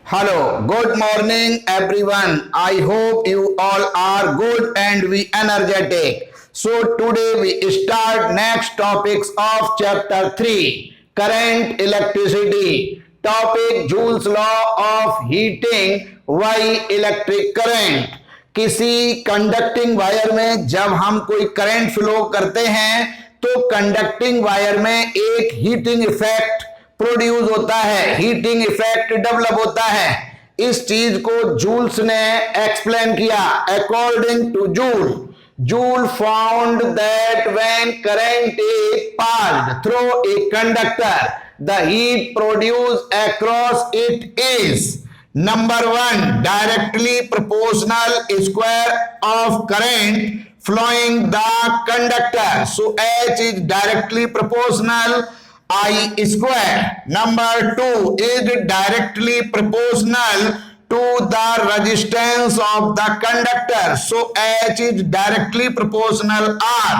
Hello, good morning everyone. I hope you all are good and we energetic. So today we start next topics of chapter 3, current electricity. Topic Joule's law of heating. Why electric current? किसी conducting wire में जब हम कोई current flow करते हैं तो conducting wire में एक हीटिंग इफेक्ट प्रोड्यूस होता है, हीटिंग इफेक्ट डेवलप होता है। इस चीज को जूल्स ने एक्सप्लेन किया। According two joule found that when current is passed through a conductor the heat produce across it is number 1 directly proportional square of current flowing the conductor. So H is directly proportional I square. Number 2 is directly proportional to the resistance of the conductor. So H is directly proportional R.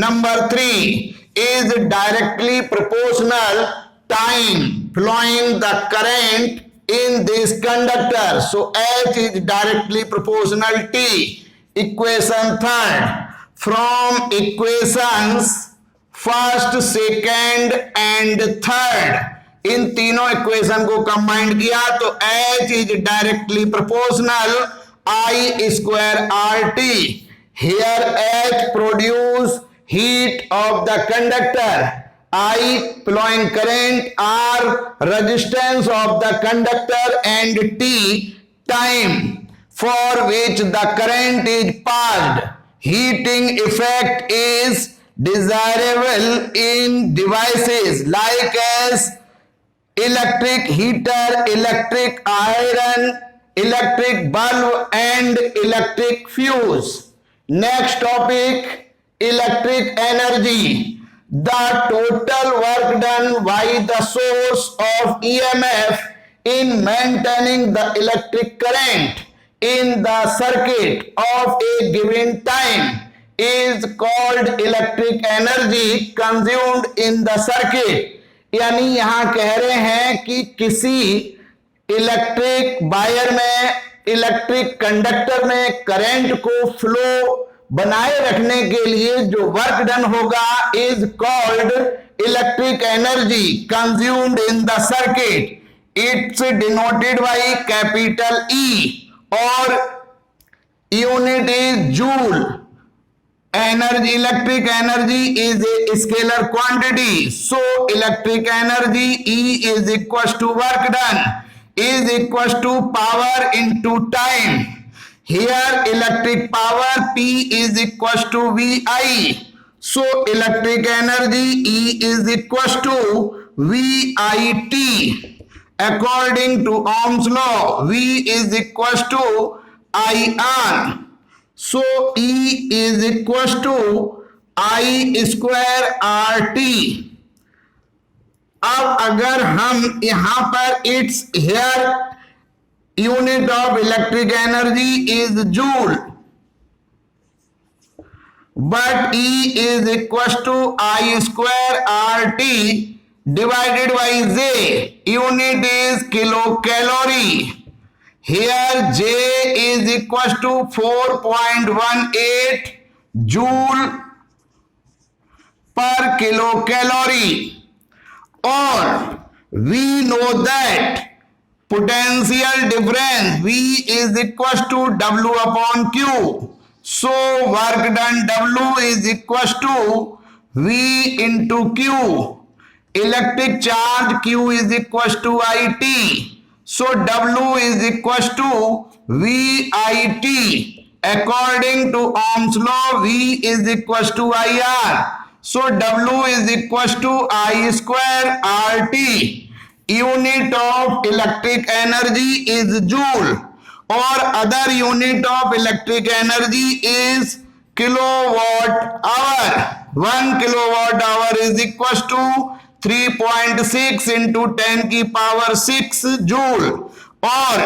Number 3 is directly proportional time flowing the current in this conductor. So H is directly proportional T. Equation 3rd. From equations first, second and third, इन तीनों equation को combined किया तो H is directly proportional I square RT. Here H produce heat of the conductor, I flowing current, R resistance of the conductor, and T time for which the current is passed. Heating effect is desirable in devices like as electric heater, electric iron, electric bulb and electric fuse. Next topic, electric energy. The total work done by the source of EMF in maintaining the electric current in the circuit of a given time is called electric energy consumed in the circuit. यानी यहां कह रहे हैं कि किसी electric wire में, electric conductor में current को फ्लो बनाए रखने के लिए जो वर्क डन होगा is called electric energy consumed in the circuit. It's denoted by capital E और unit is joule. Energy, electric energy is a scalar quantity. So electric energy E is equals to work done is equals to power into time. Here electric power P is equals to VI. So electric energy E is equals to VIT. According to Ohm's law, V is equals to IR. So E is equals to I square RT. अब अगर हम यहां पर it's here unit of electric energy is joule but E is equals to I square RT divided by J. Unit is kilocalorie. Here J is equals to 4.18 joule per kilocalorie. Or we know that potential difference V is equals to W upon Q. So work done W is equals to V into Q. Electric charge Q is equals to IT. So W is equals to VIT. According to Ohm's law, V is equals to IR. So W is equals to I square RT. Unit of electric energy is joule or other unit of electric energy is kilowatt hour. 1 kilowatt hour is equals to 3.6 into 10 की power 6 joule. और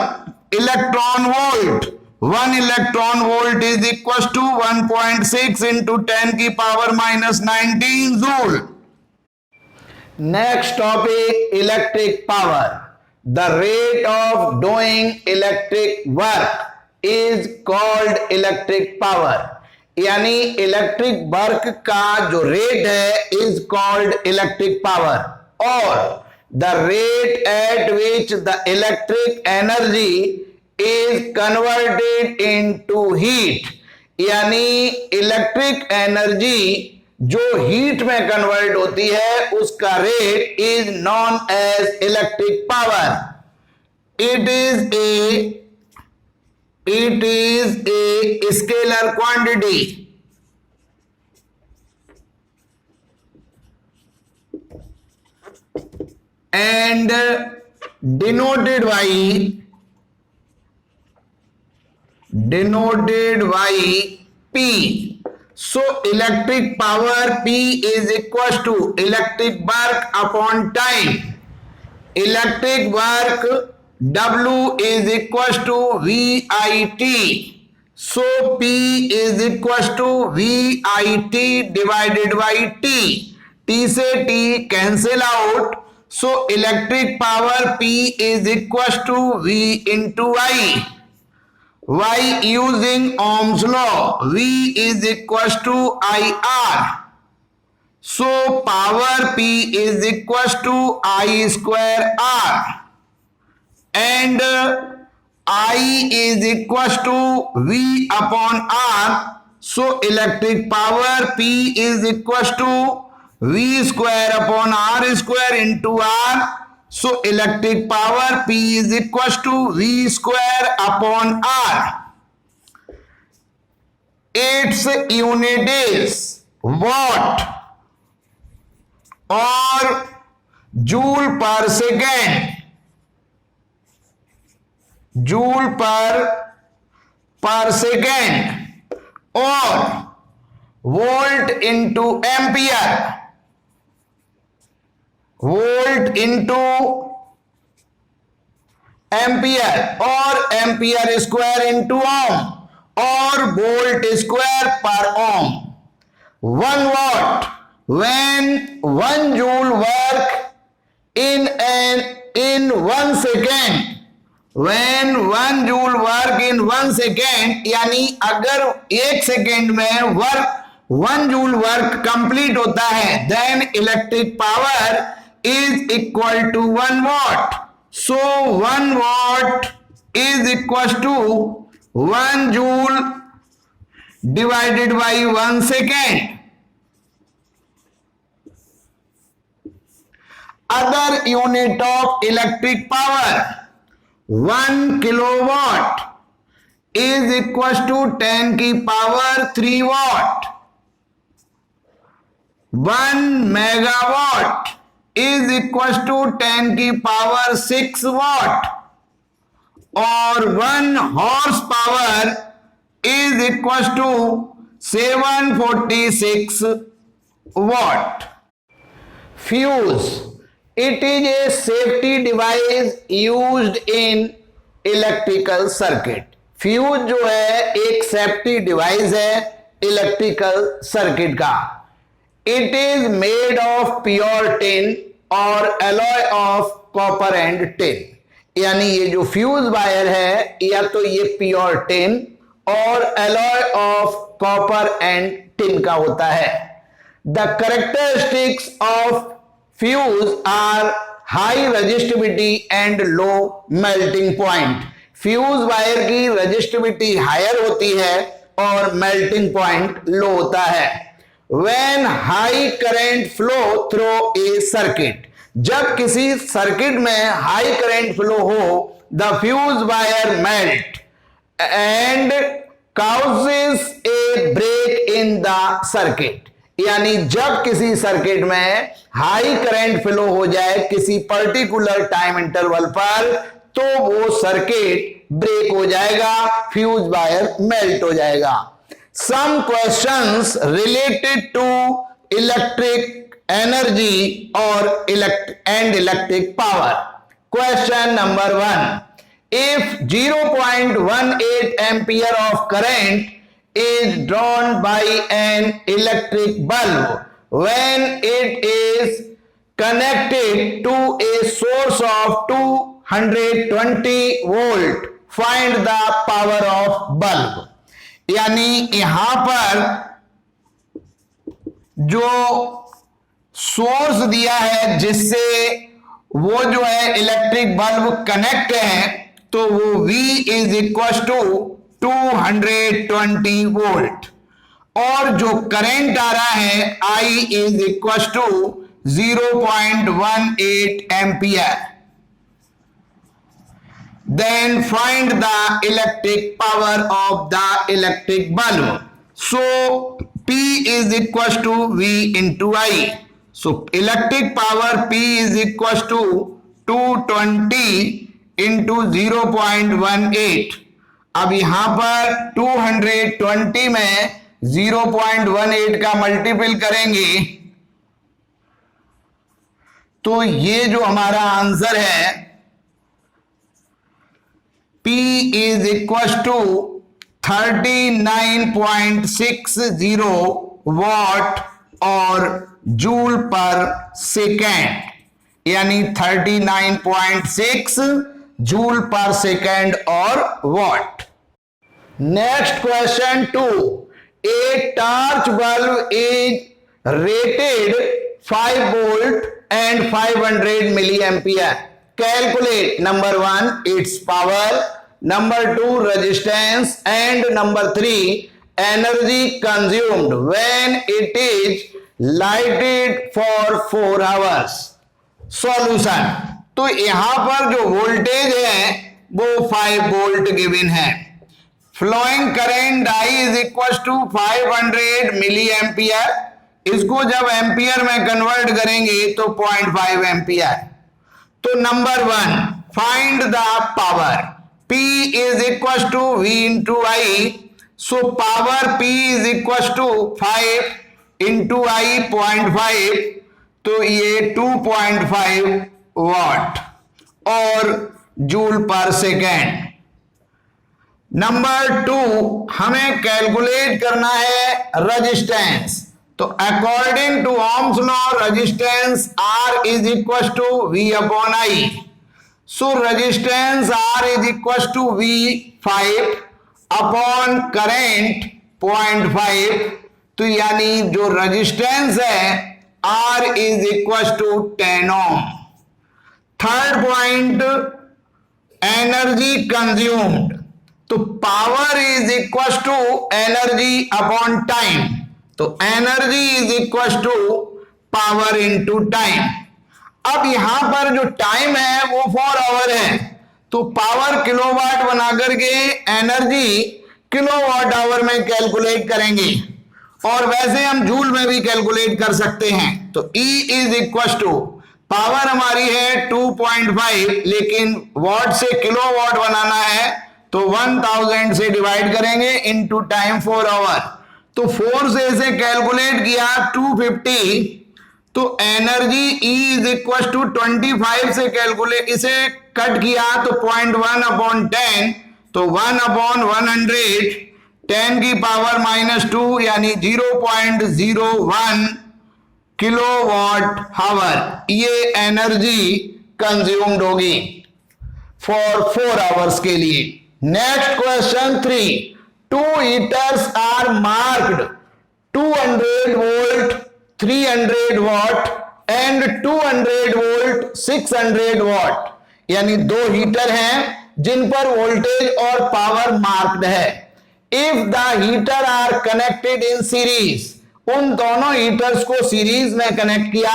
electron volt, 1 electron volt is equal to 1.6 into 10 की power -19 joule. Next topic electric power. the rate of doing electric work is called electric power. यानी electric work का जो rate है is called electric power, और the rate at which the electric energy is converted into heat, यानी electric energy जो heat में convert होती है उसका rate is known as electric power. It is a scalar quantity and denoted by P. So electric power P is equals to electric work upon time. Electric work W is equals to VIT. So P is equals to VIT divided by T. T से T cancel out. So electric power P is equals to V into I. Y using Ohm's law. V is equals to IR. So power P is equals to I square R. And I is equals to V upon R. So electric power P is equals to V square upon R square into R. So electric power P is equals to V square upon R. Its unit is watt or joule per second. Joule per second और volt into ampere, volt into ampere और ampere square into ohm और volt square पर ओम। 1 watt when 1 joule work in 1 second, when 1 joule work in 1 second, यानी अगर 1 second में work 1 joule work complete होता है, then electric power is equal to 1 watt. So 1 watt is equal to 1 joule divided by 1 second. Other unit of electric power, 1 kilowatt is equals to 10 की power 3 watt. 1 megawatt is equals to 10 की power 6 watt. और 1 horse power is equals to 746 watt. Fuse. It is a safety device used in electrical circuit. Fuse जो है एक safety device है electrical circuit का. It is made of pure tin और alloy of copper and tin. यानी ये जो fuse wire है या तो ये प्योर टिन और alloy of copper and tin का होता है. The characteristics of fuse are high resistivity and low melting point. Fuse wire की रेजिस्टिविटी हायर होती है और मेल्टिंग पॉइंट लो होता है. When high current flow through a circuit, जब किसी सर्किट में हाई करंट फ्लो हो, the fuse wire melt and causes a break in the circuit. यानी जब किसी सर्किट में हाई करंट फ्लो हो जाए किसी पर्टिकुलर टाइम इंटरवल पर, तो वो सर्किट ब्रेक हो जाएगा, फ्यूज वायर मेल्ट हो जाएगा. Some questions related to electric energy और electric power. Question number 1. If 0.18 ampere of current is drawn by an electric bulb when it is connected to a source of 120 volt, find the power of bulb. यानी यहां पर जो source दिया है जिससे वो जो है इलेक्ट्रिक बल्ब कनेक्ट है, तो वो V is equal to 220 volt, और जो करंट आ रहा है I is equal to 0.18 ampere. Then find the electric power of the electric bulb. So P is equal to V into I. So electric power P is equal to 220 into 0.18. अब यहां पर 220 में 0.18 का multiple करेंगे तो ये जो हमारा आंसर है P is equal to 39.60 watt और जूल पर सेकेंड, यानी 39.6 जूल पर सेकेंड और watt. Next question 2, a torch bulb is rated 5 volt and 500 milli ampere. Calculate number 1 its power, number 2 resistance, and number 3 energy consumed when it is lighted for 4 hours. Solution, तो यहां पर जो voltage है वो 5 volt given है। Flowing current I is equal to 500 milli ampere, इसको जब ampere में कन्वर्ट करेंगे तो 0.5 एम्पियर। तो number 1, find the power. P is equal to V into I, so power P is equal to 5 into I 0.5, तो ये 2.5 what और joule per second. Number 2, हमें कैलकुलेट करना है रेजिस्टेंस। तो according to Ohm's law resistance R is equal to V upon I। So resistance R is equal to V 5 upon current 0.5, तो यानी जो रेजिस्टेंस है R is equal to 10 ohm. Third point, energy consumed, तो power is equal to energy upon time, तो energy is equal to power into time. अब यहां पर जो टाइम है वो 4 आवर है, तो पावर किलोवाट बना करके एनर्जी किलोवाट आवर में कैलकुलेट करेंगे, और वैसे हम जूल में भी कैलकुलेट कर सकते हैं। तो E is equal to, power हमारी है 2.5, लेकिन वॉट से किलोवाट बनाना है तो 1000 से डिवाइड करेंगे इनटू टाइम 4 आवर, तो 4 से इसे कैलकुलेट किया 250, तो energy E is equal to 25 से कैलकुलेट इसे कट किया तो 0.1 अपॉन 10, तो 1 अपॉन 100, 10 की पावर -2 यानी 0.01 किलोवाट आवर, ये एनर्जी कंज्यूम्ड होगी फॉर 4 आवर्स के लिए। Next question 3, 2 heaters are marked 200 volt 300 watt and 200 volt 600 watt, यानी 2 हीटर हैं जिन पर वोल्टेज और पावर मार्क्ड है। If the heater are connected in series, उन दोनों हीटर्स को सीरीज में कनेक्ट किया,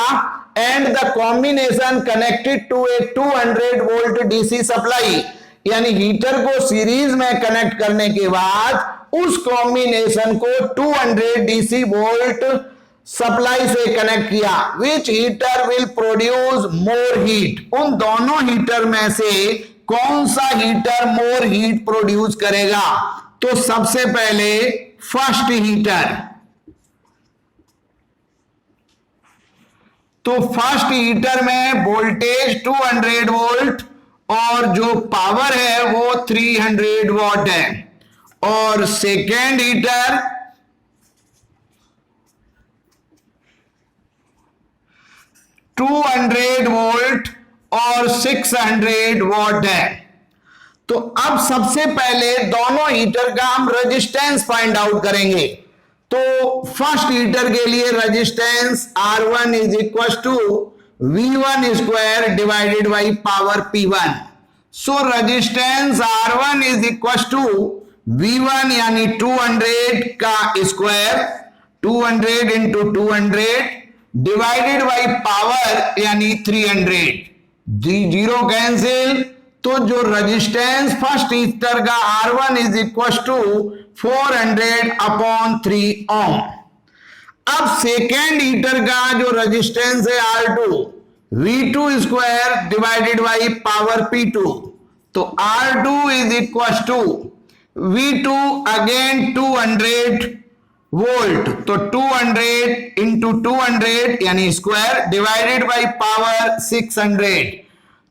and the combination connected to a 200 volt DC supply, यानी हीटर को सीरीज में कनेक्ट करने के बाद उस कॉम्बिनेशन को 200 डीसी वोल्ट सप्लाई से कनेक्ट किया, which heater will produce more heat, उन दोनों हीटर में से कौन सा हीटर मोर हीट प्रोड्यूस करेगा। तो सबसे पहले फर्स्ट हीटर, तो फर्स्ट हीटर में वोल्टेज 200 वोल्ट और जो पावर है वो 300 वॉट है, और सेकेंड हीटर 200 वोल्ट और 600 वॉट है। तो अब सबसे पहले दोनों हीटर का हम रेजिस्टेंस फाइंड आउट करेंगे। तो फर्स्ट हीटर के लिए resistance R1 is equal to V1 square divided by power P1। So resistance R1 is equal to V1 यानी 200 का square, 200 into 200 divided by power यानी 300। जीरो कैंसिल, तो जो रेजिस्टेंस फर्स्ट हीटर का R1 is equal to 400 upon 3 ohm. अब second heater का जो रेजिस्टेंस है R2, V2 square divided by power P2। तो R2 is equal to V2 again 200 volt, तो 200 इंटू 200 यानी स्क्वायर डिवाइडेड बाई पावर 600।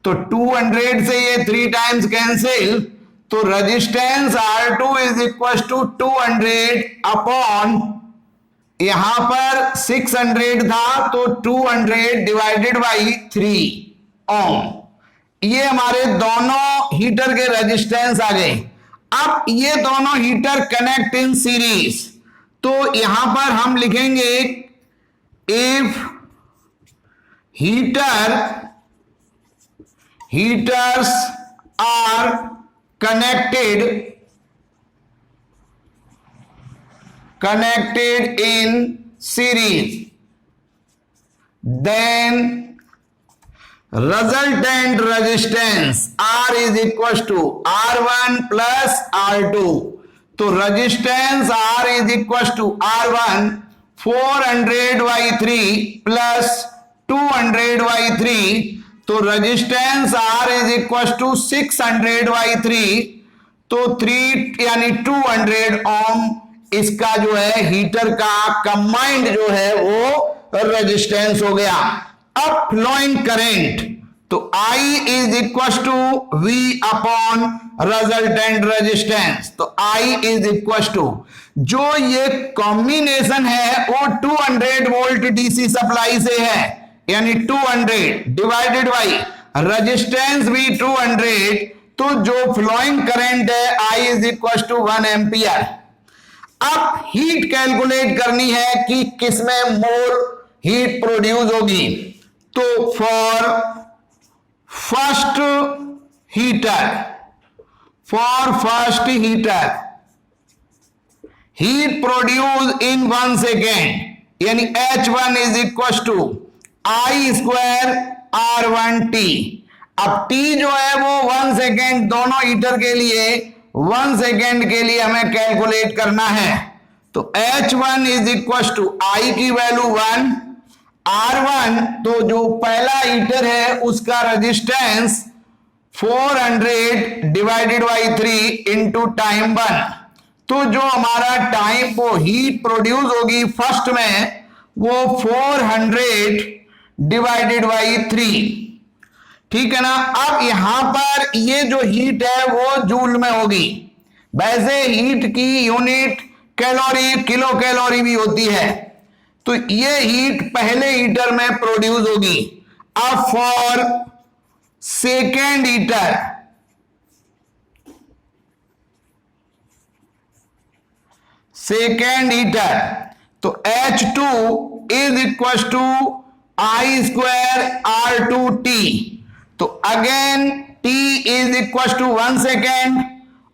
तो 200 से ये 3 टाइम्स कैंसिल, तो resistance R2 is equal to 200 upon यहां पर 600 था, तो 200 डिवाइडेड बाई 3 ओम। ये हमारे दोनों हीटर के रेजिस्टेंस आ गए। अब ये दोनों हीटर कनेक्ट इन सीरीज, तो यहां पर हम लिखेंगे if heaters are connected in series, then resultant resistance R is equal to R1 plus R2। तो resistance R is equal to R1 400/3 plus 200/3। तो resistance R is equal to 600/3, तो 3 यानी 200 ओम इसका जो है हीटर का कंबाइंड जो है वो रेजिस्टेंस हो गया। अब फ्लोइंग करंट, तो I is equal to V upon resultant resistance. तो I इज इक्वल टू, जो ये कॉम्बिनेशन है वो 200 वोल्ट डीसी सप्लाई से है, यानी 200 डिवाइडेड बाई रेजिस्टेंस भी 200, तो जो फ्लोइंग करंट है I is equal to 1 ampere. अब हीट कैलकुलेट करनी है कि किसमें मोर हीट प्रोड्यूस होगी। तो for first heater heat produce in 1 second, यानी H1 is equal to I square R1T। अब T जो है वो 1 सेकेंड, दोनों हीटर के लिए 1 सेकेंड के लिए हमें कैलकुलेट करना है। तो H1 is equal to I की वैल्यू 1, R1 तो जो पहला हीटर है उसका resistance 400 divided by 3 into time 1। तो जो हमारा टाइम वो हीट प्रोड्यूस होगी फर्स्ट में वो 400 डिवाइडेड बाई 3, ठीक है ना। अब यहां पर ये जो हीट है वो जूल में होगी। वैसे हीट की यूनिट कैलोरी, किलो कैलोरी भी होती है। तो ये हीट पहले हीटर में प्रोड्यूस होगी। अब फॉर सेकेंड हीटर तो H2 is equal to I square R2T। तो again T is equal to 1 second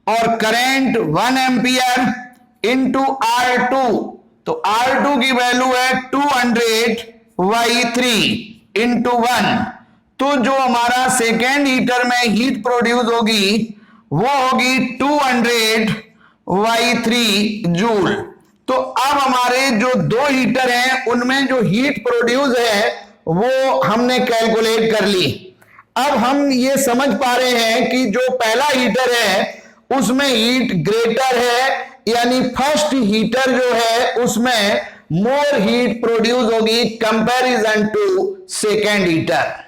और करंट 1 एम्पियर इंटू R2। तो R2 की वैल्यू है 200/3 इंटू 1। तो जो हमारा सेकेंड हीटर में हीट प्रोड्यूस होगी वो होगी 200/3 जूल। तो अब हमारे जो दो हीटर हैं उनमें जो हीट प्रोड्यूस है वो हमने कैलकुलेट कर ली। अब हम ये समझ पा रहे हैं कि जो पहला हीटर है उसमें हीट ग्रेटर है, यानी फर्स्ट हीटर जो है उसमें मोर हीट प्रोड्यूस होगी कंपैरिजन टू सेकेंड हीटर।